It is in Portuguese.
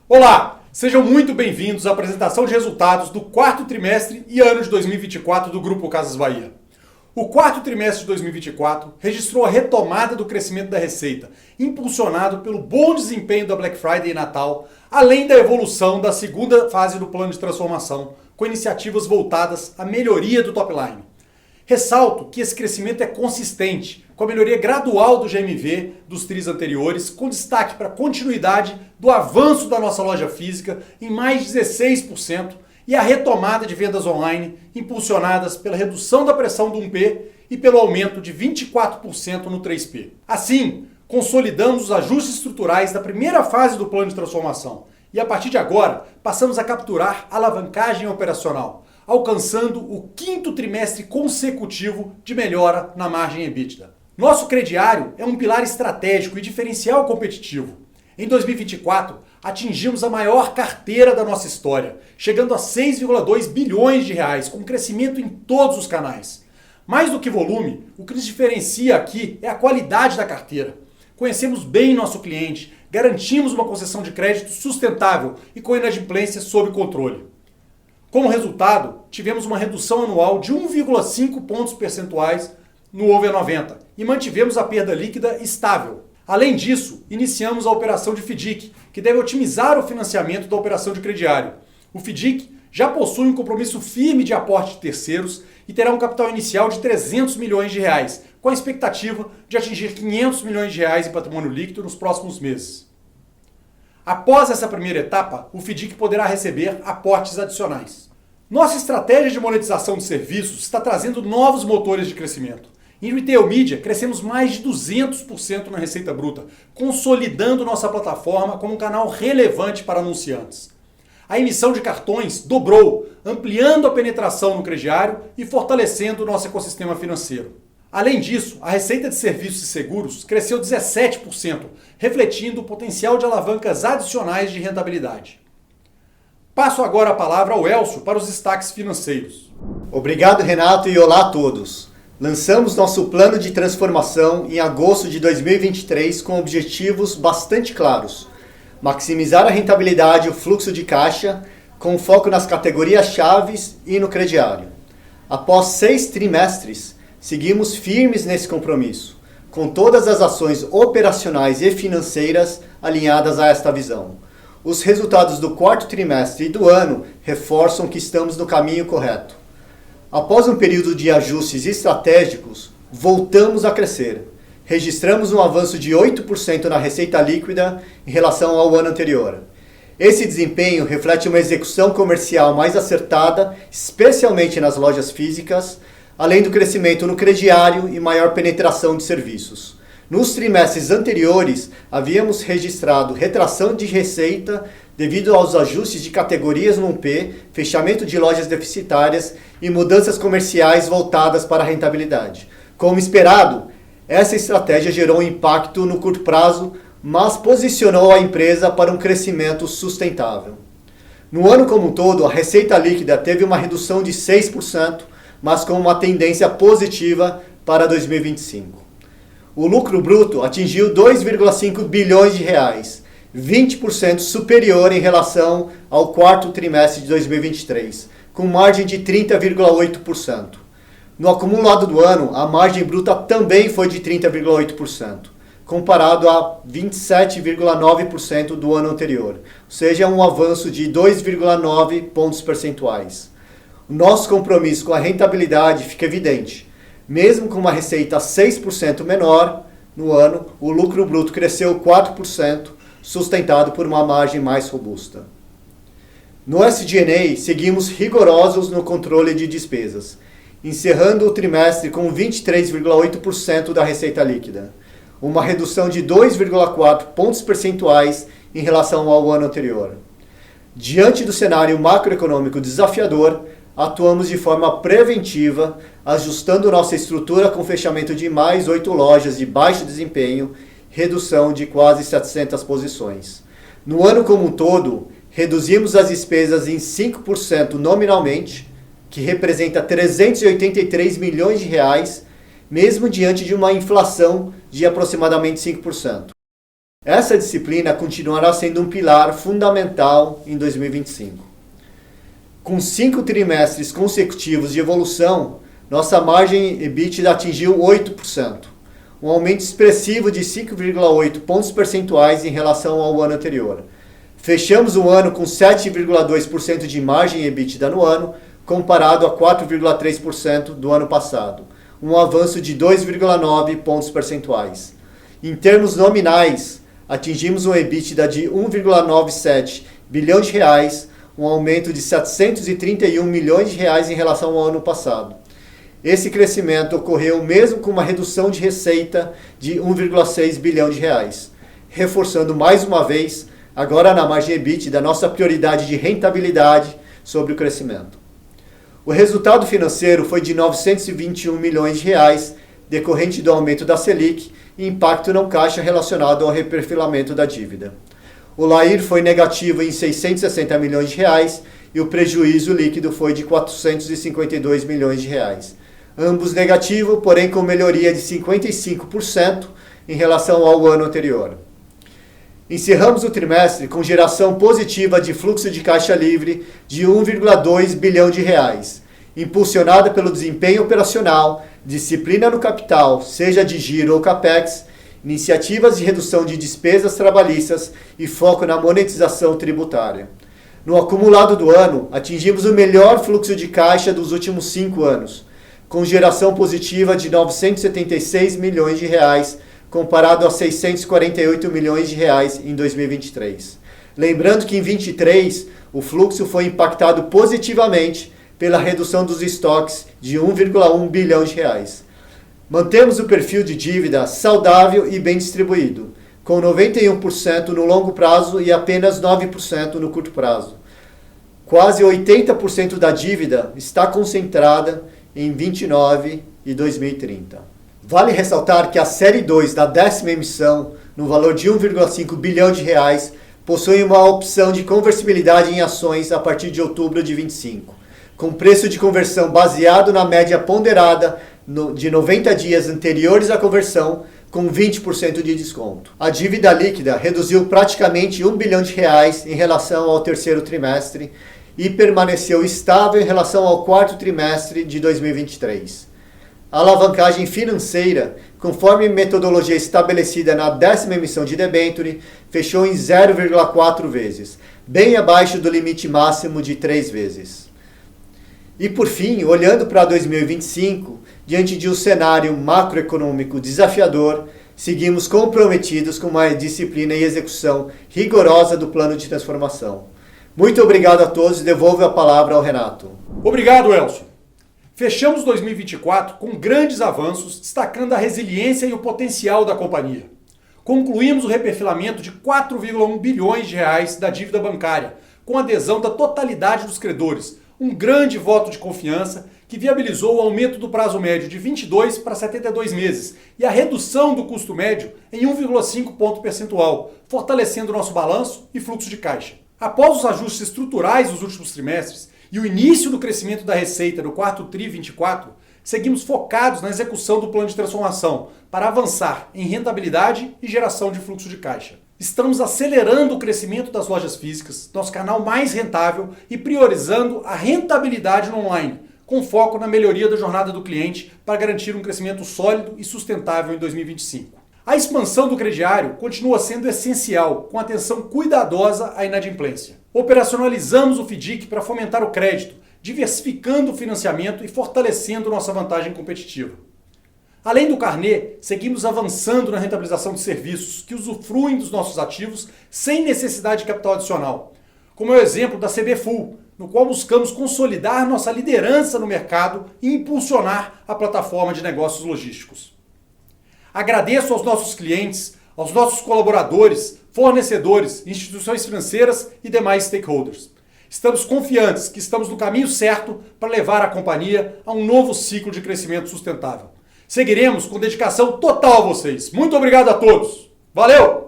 Olá, sejam muito bem-vindos à apresentação de resultados do quarto trimestre e ano de 2024 do Grupo Casas Bahia. O quarto trimestre de 2024 registrou a retomada do crescimento da receita, impulsionado pelo bom desempenho da Black Friday e Natal, além da evolução da segunda fase do plano de transformação, com iniciativas voltadas à melhoria do top line. Ressalto que esse crescimento é consistente, com a melhoria gradual do GMV dos tris anteriores, com destaque para a continuidade do avanço da nossa loja física em mais de 16% e a retomada de vendas online, impulsionadas pela redução da pressão do 1P e pelo aumento de 24% no 3P. Assim, consolidamos os ajustes estruturais da primeira fase do plano de transformação e, a partir de agora, passamos a capturar a alavancagem operacional, alcançando o quinto trimestre consecutivo de melhora na margem EBITDA. Nosso crediário é um pilar estratégico e diferencial competitivo. Em 2024, atingimos a maior carteira da nossa história, chegando a 6,2 bilhões de reais, com crescimento em todos os canais. Mais do que volume, o que nos diferencia aqui é a qualidade da carteira. Conhecemos bem nosso cliente, garantimos uma concessão de crédito sustentável e com inadimplência sob controle. Como resultado, tivemos uma redução anual de 1,5 pontos percentuais no over 90 e mantivemos a perda líquida estável. Além disso, iniciamos a operação de FIDC, que deve otimizar o financiamento da operação de crediário. O FIDC já possui um compromisso firme de aporte de terceiros e terá um capital inicial de 300 milhões de reais, com a expectativa de atingir 500 milhões de reais em patrimônio líquido nos próximos meses. Após essa primeira etapa, o FIDC poderá receber aportes adicionais. Nossa estratégia de monetização de serviços está trazendo novos motores de crescimento. Em Retail Media, crescemos mais de 200% na receita bruta, consolidando nossa plataforma como um canal relevante para anunciantes. A emissão de cartões dobrou, ampliando a penetração no crediário e fortalecendo nosso ecossistema financeiro. Além disso, a receita de serviços e seguros cresceu 17%, refletindo o potencial de alavancas adicionais de rentabilidade. Passo agora a palavra ao Elcio para os destaques financeiros. Obrigado, Renato, e olá a todos. Lançamos nosso plano de transformação em agosto de 2023 com objetivos bastante claros. Maximizar a rentabilidade e o fluxo de caixa, com foco nas categorias-chaves e no crediário. Após 6 trimestres, seguimos firmes nesse compromisso, com todas as ações operacionais e financeiras alinhadas a esta visão. Os resultados do quarto trimestre e do ano reforçam que estamos no caminho correto. Após um período de ajustes estratégicos, voltamos a crescer. Registramos um avanço de 8% na receita líquida em relação ao ano anterior. Esse desempenho reflete uma execução comercial mais acertada, especialmente nas lojas físicas, além do crescimento no crediário e maior penetração de serviços. Nos trimestres anteriores, havíamos registrado retração de receita devido aos ajustes de categorias no 1P, fechamento de lojas deficitárias e mudanças comerciais voltadas para a rentabilidade. Como esperado, essa estratégia gerou um impacto no curto prazo, mas posicionou a empresa para um crescimento sustentável. No ano como um todo, a receita líquida teve uma redução de 6%, mas com uma tendência positiva para 2025. O lucro bruto atingiu 2,5 bilhões de reais, 20% superior em relação ao quarto trimestre de 2023, com margem de 30,8%. No acumulado do ano, a margem bruta também foi de 30,8%, comparado a 27,9% do ano anterior, ou seja, um avanço de 2,9 pontos percentuais. O nosso compromisso com a rentabilidade fica evidente. Mesmo com uma receita 6% menor no ano, o lucro bruto cresceu 4%, sustentado por uma margem mais robusta. No SG&A, seguimos rigorosos no controle de despesas, encerrando o trimestre com 23,8% da receita líquida, uma redução de 2,4 pontos percentuais em relação ao ano anterior. Diante do cenário macroeconômico desafiador, atuamos de forma preventiva, ajustando nossa estrutura com fechamento de mais 8 lojas de baixo desempenho, redução de quase 700 posições. No ano como um todo, reduzimos as despesas em 5% nominalmente, que representa 383 milhões de reais, mesmo diante de uma inflação de aproximadamente 5%. Essa disciplina continuará sendo um pilar fundamental em 2025. Com 5 trimestres consecutivos de evolução, nossa margem EBITDA atingiu 8%, um aumento expressivo de 5,8 pontos percentuais em relação ao ano anterior. Fechamos o ano com 7,2% de margem EBITDA no ano, comparado a 4,3% do ano passado, um avanço de 2,9 pontos percentuais. Em termos nominais, atingimos um EBITDA de 1,97 bilhão de reais, um aumento de 731 milhões de reais em relação ao ano passado. Esse crescimento ocorreu mesmo com uma redução de receita de 1,6 bilhão de reais, reforçando mais uma vez, agora na margem EBITDA, nossa prioridade de rentabilidade sobre o crescimento. O resultado financeiro foi de 921 milhões de reais, decorrente do aumento da Selic e impacto não caixa relacionado ao reperfilamento da dívida. O LAIR foi negativo em 660 milhões de reais e o prejuízo líquido foi de 452 milhões de reais. Ambos negativos, porém com melhoria de 55% em relação ao ano anterior. Encerramos o trimestre com geração positiva de fluxo de caixa livre de 1,2 bilhão de reais, impulsionada pelo desempenho operacional, disciplina no capital, seja de giro ou capex, iniciativas de redução de despesas trabalhistas e foco na monetização tributária. No acumulado do ano, atingimos o melhor fluxo de caixa dos últimos 5 anos, com geração positiva de 976 milhões de reais, comparado a 648 milhões de reais em 2023. Lembrando que em 2023, o fluxo foi impactado positivamente pela redução dos estoques de 1,1 bilhão de reais. Mantemos o perfil de dívida saudável e bem distribuído, com 91% no longo prazo e apenas 9% no curto prazo. Quase 80% da dívida está concentrada em 29 e 2030. Vale ressaltar que a série 2 da 10ª emissão, no valor de 1,5 bilhão de reais, possui uma opção de conversibilidade em ações a partir de outubro de 25, com preço de conversão baseado na média ponderada de 90 dias anteriores à conversão, com 20% de desconto. A dívida líquida reduziu praticamente 1 bilhão de reais em relação ao terceiro trimestre e permaneceu estável em relação ao quarto trimestre de 2023. A alavancagem financeira, conforme metodologia estabelecida na 10ª emissão de debênture, fechou em 0,4 vezes, bem abaixo do limite máximo de 3 vezes. E por fim, olhando para 2025, diante de um cenário macroeconômico desafiador, seguimos comprometidos com uma disciplina e execução rigorosa do plano de transformação. Muito obrigado a todos e devolvo a palavra ao Renato. Obrigado, Elcio. Fechamos 2024 com grandes avanços, destacando a resiliência e o potencial da companhia. Concluímos o reperfilamento de 4,1 bilhões de reais da dívida bancária, com adesão da totalidade dos credores, um grande voto de confiança que viabilizou o aumento do prazo médio de 22 para 72 meses e a redução do custo médio em 1,5 ponto percentual, fortalecendo nosso balanço e fluxo de caixa. Após os ajustes estruturais dos últimos trimestres e o início do crescimento da receita no quarto TRI 24, seguimos focados na execução do plano de transformação para avançar em rentabilidade e geração de fluxo de caixa. Estamos acelerando o crescimento das lojas físicas, nosso canal mais rentável, e priorizando a rentabilidade no online, com foco na melhoria da jornada do cliente para garantir um crescimento sólido e sustentável em 2025. A expansão do crediário continua sendo essencial, com atenção cuidadosa à inadimplência. Operacionalizamos o FDIC para fomentar o crédito, diversificando o financiamento e fortalecendo nossa vantagem competitiva. Além do carnê, seguimos avançando na rentabilização de serviços que usufruem dos nossos ativos sem necessidade de capital adicional, como é o exemplo da CB Full, no qual buscamos consolidar nossa liderança no mercado e impulsionar a plataforma de negócios logísticos. Agradeço aos nossos clientes, aos nossos colaboradores, fornecedores, instituições financeiras e demais stakeholders. Estamos confiantes que estamos no caminho certo para levar a companhia a um novo ciclo de crescimento sustentável. Seguiremos com dedicação total a vocês. Muito obrigado a todos. Valeu!